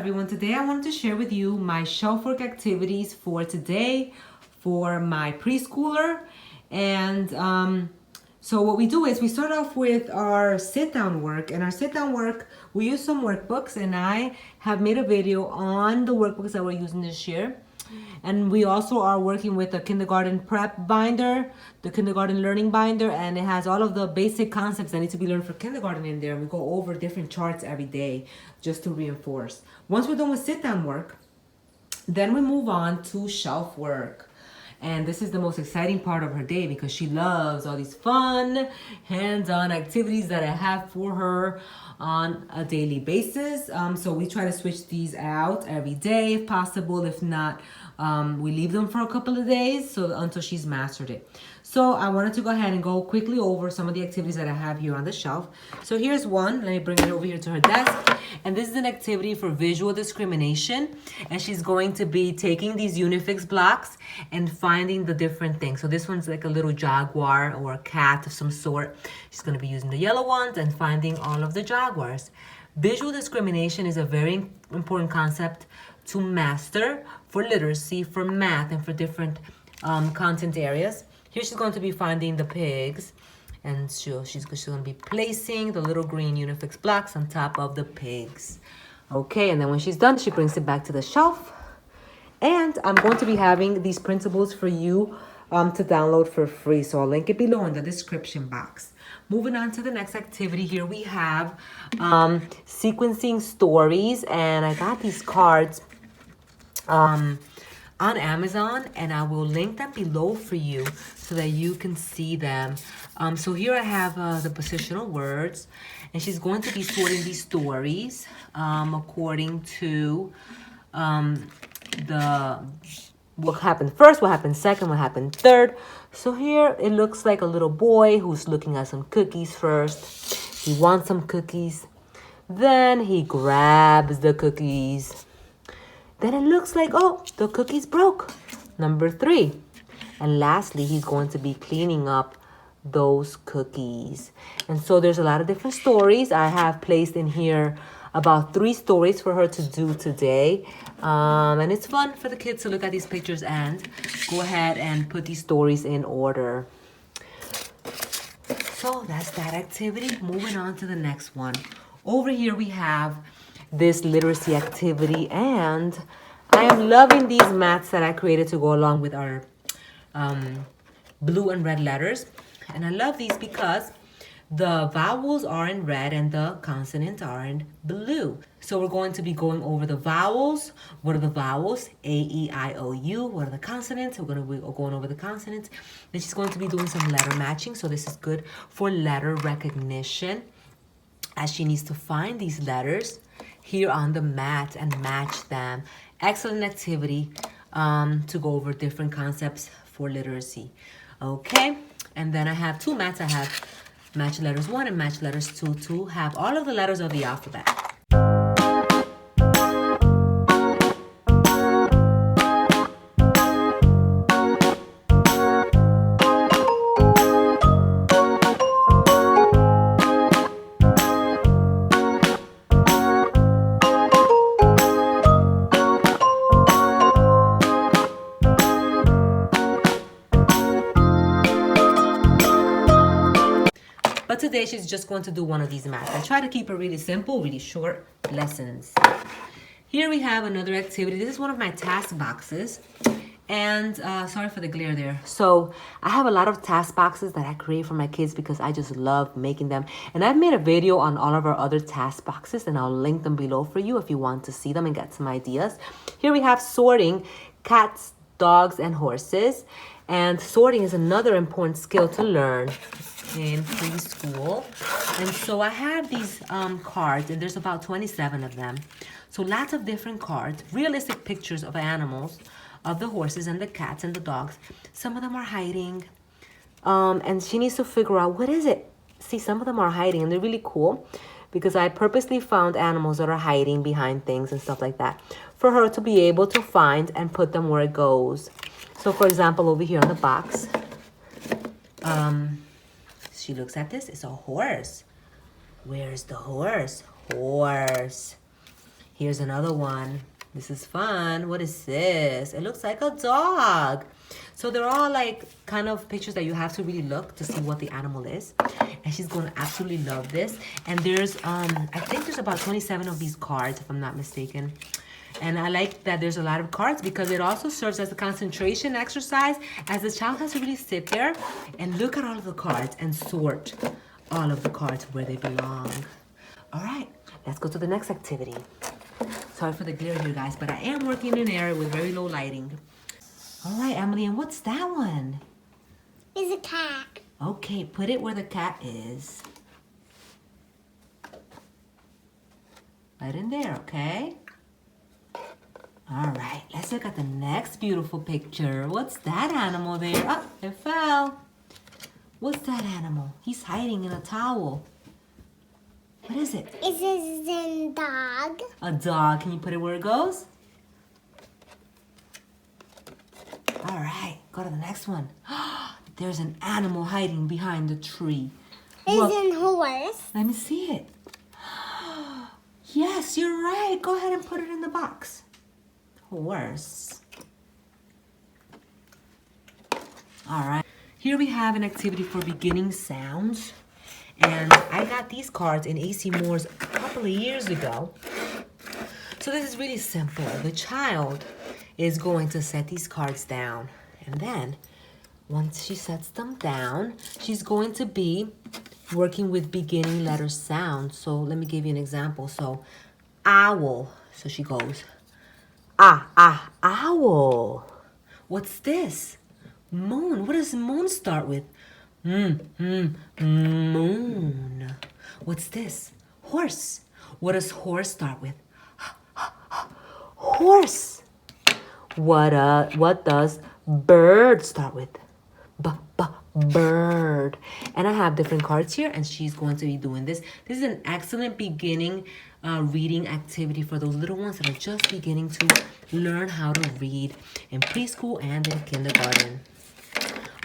everyone. Today I wanted to share with you my shelf work activities for today for my preschooler. And so what we do is we start off with our sit-down work. And our sit-down work, we use some workbooks, and I have made a video on the workbooks that we're using this year. And we also are working with a kindergarten prep binder, the kindergarten learning binder, and it has all of the basic concepts that need to be learned for kindergarten in there. And we go over different charts every day just to reinforce. Once we're done with sit-down work, then we move on to shelf work. And this is the most exciting part of her day because she loves all these fun, hands-on activities that I have for her on a daily basis. So we try to switch these out every day if possible. If not, we leave them for a couple of days until she's mastered it. So I wanted to go ahead and go quickly over some of the activities that I have here on the shelf. So here's one. Let me bring it over here to her desk. And this is an activity for visual discrimination. And she's going to be taking these Unifix blocks and finding the different things. So this one's like a little jaguar or a cat of some sort. She's going to be using the yellow ones and finding all of the jaguars. Visual discrimination is a very important concept to master for literacy, for math, and for different content areas. Here she's going to be finding the pigs, and she's going to be placing the little green Unifix blocks on top of the pigs. Okay, and then when she's done, she brings it back to the shelf. And I'm going to be having these printables for you to download for free. So I'll link it below in the description box. Moving on to the next activity, here we have sequencing stories. And I got these cards on Amazon, and I will link them below for you so that you can see them. So here I have the positional words, and she's going to be sorting these stories according to what happened first, what happened second, what happened third. So here it looks like a little boy who's looking at some cookies first. He wants some cookies. Then he grabs the cookies. Then it looks like, oh, the cookies broke. Number 3. And lastly, he's going to be cleaning up those cookies. And so there's a lot of different stories. I have placed in here about 3 stories for her to do today. And it's fun for the kids to look at these pictures and go ahead and put these stories in order. So that's that activity. Moving on to the next one. Over here we have this literacy activity, and I am loving these mats that I created to go along with our blue and red letters. And I love these because the vowels are in red and the consonants are in blue. So we're going to be going over the vowels. What are the vowels? A, E, I, O, U. What are the consonants? We're going to be going over the consonants. Then she's going to be doing some letter matching. So this is good for letter recognition, as she needs to find these letters here on the mat and match them. Excellent activity to go over different concepts for literacy. Okay, and then I have 2 mats. I have match letters 1 and match letters 2 to have all of the letters of the alphabet. But today she's just going to do one of these mats. I try to keep it really simple, really short lessons. Here we have another activity. This is one of my task boxes. And sorry for the glare there. So I have a lot of task boxes that I create for my kids because I just love making them. And I've made a video on all of our other task boxes, and I'll link them below for you if you want to see them and get some ideas. Here we have sorting cats, dogs, and horses. And sorting is another important skill to learn in preschool. And so I have these cards, and there's about 27 of them. So lots of different cards, realistic pictures of animals, of the horses and the cats and the dogs. Some of them are hiding, and she needs to figure out what is it. See, some of them are hiding, and they're really cool because I purposely found animals that are hiding behind things and stuff like that for her to be able to find and put them where it goes. So for example, over here on the box, she looks at this. It's a horse. Where's the horse? Horse. Here's another one. This is fun. What is this? It looks like a dog. So they're all like kind of pictures that you have to really look to see what the animal is. And she's going to absolutely love this. And there's, I think there's about 27 of these cards, if I'm not mistaken. And I like that there's a lot of cards because it also serves as a concentration exercise as the child has to really sit there and look at all of the cards and sort all of the cards where they belong. All right, let's go to the next activity. Sorry for the glare here, guys, but I am working in an area with very low lighting. All right, Emily, and what's that one? It's a cat. Okay, put it where the cat is. Right in there, okay? All right, let's look at the next beautiful picture. What's that animal there? Oh, it fell. What's that animal? He's hiding in a towel. What is it? It's a dog. A dog. Can you put it where it goes? All right, go to the next one. There's an animal hiding behind the tree. It's a horse. Let me see it. Yes, you're right. Go ahead and put it in the box. Horse. All right. Here we have an activity for beginning sounds. And I got these cards in AC Moore's a couple of years ago. So this is really simple. The child is going to set these cards down. And then once she sets them down, she's going to be working with beginning letter sounds. So let me give you an example. So owl. So she goes, owl. What's this? Moon. What does moon start with? Moon. What's this? Horse. What does horse start with? Horse. What does bird start with? Bird. And I have different cards here, and she's going to be doing this. This is an excellent beginning reading activity for those little ones that are just beginning to learn how to read in preschool and in kindergarten.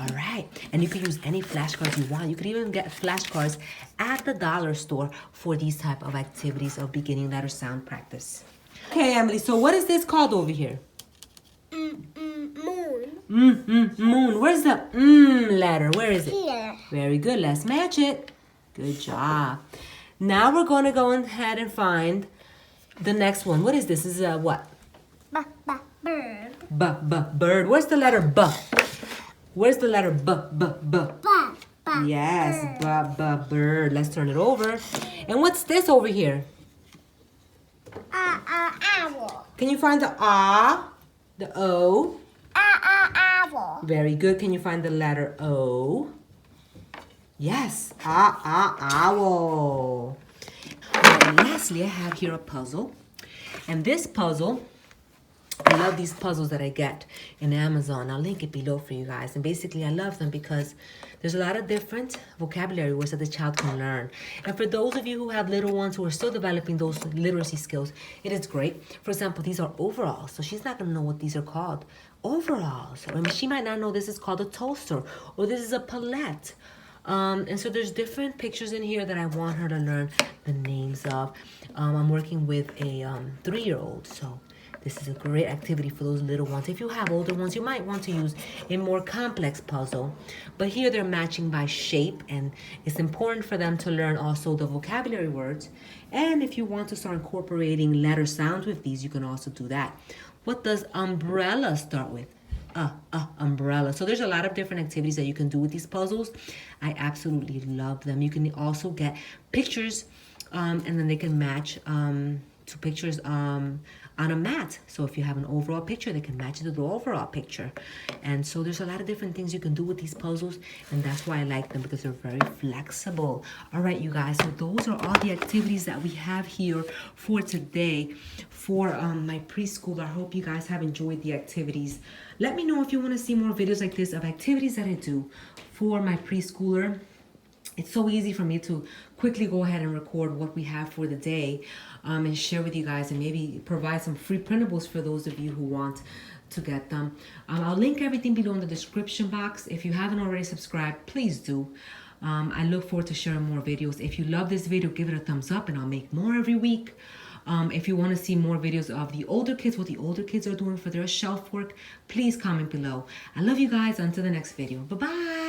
All right, and you can use any flashcards you want. You could even get flashcards at the dollar store for these type of activities of beginning letter sound practice. Okay, Emily, so what is this called over here? Moon. Moon. Where's the letter? Where is it? Here. Very good. Let's match it. Good job. Now we're going to go ahead and find the next one. What is this? This is what? Bird. Bird. Where's the letter B? Where's the letter B? Yes, bird. Let's turn it over. And what's this over here? Owl. Can you find the A, the O? Owl. Very good. Can you find the letter O? Yes, owl. And lastly, I have here a puzzle. And this puzzle, I love these puzzles that I get in Amazon. I'll link it below for you guys. And basically, I love them because there's a lot of different vocabulary words that the child can learn. And for those of you who have little ones who are still developing those literacy skills, it is great. For example, these are overalls. So she's not going to know what these are called. Overalls. I mean, she might not know this is called a toaster or this is a palette. And so there's different pictures in here that I want her to learn the names of. I'm working with a 3-year-old, so this is a great activity for those little ones. If you have older ones, you might want to use a more complex puzzle. But here they're matching by shape, and it's important for them to learn also the vocabulary words. And if you want to start incorporating letter sounds with these, you can also do that. What does umbrella start with? Umbrella. So there's a lot of different activities that you can do with these puzzles. I absolutely love them. You can also get pictures and then they can match to pictures on a mat. So if you have an overall picture, they can match it to the overall picture. And so there's a lot of different things you can do with these puzzles, and that's why I like them, because they're very flexible. All right, you guys, so those are all the activities that we have here for today for my preschool. I hope you guys have enjoyed the activities. Let me know if you want to see more videos like this of activities that I do for my preschooler. It's so easy for me to quickly go ahead and record what we have for the day and share with you guys, and maybe provide some free printables for those of you who want to get them. I'll link everything below in the description box. If you haven't already subscribed, please do. I look forward to sharing more videos. If you love this video, give it a thumbs up and I'll make more every week. If you want to see more videos of the older kids, what the older kids are doing for their shelf work, please comment below. I love you guys. Until the next video. Bye-bye.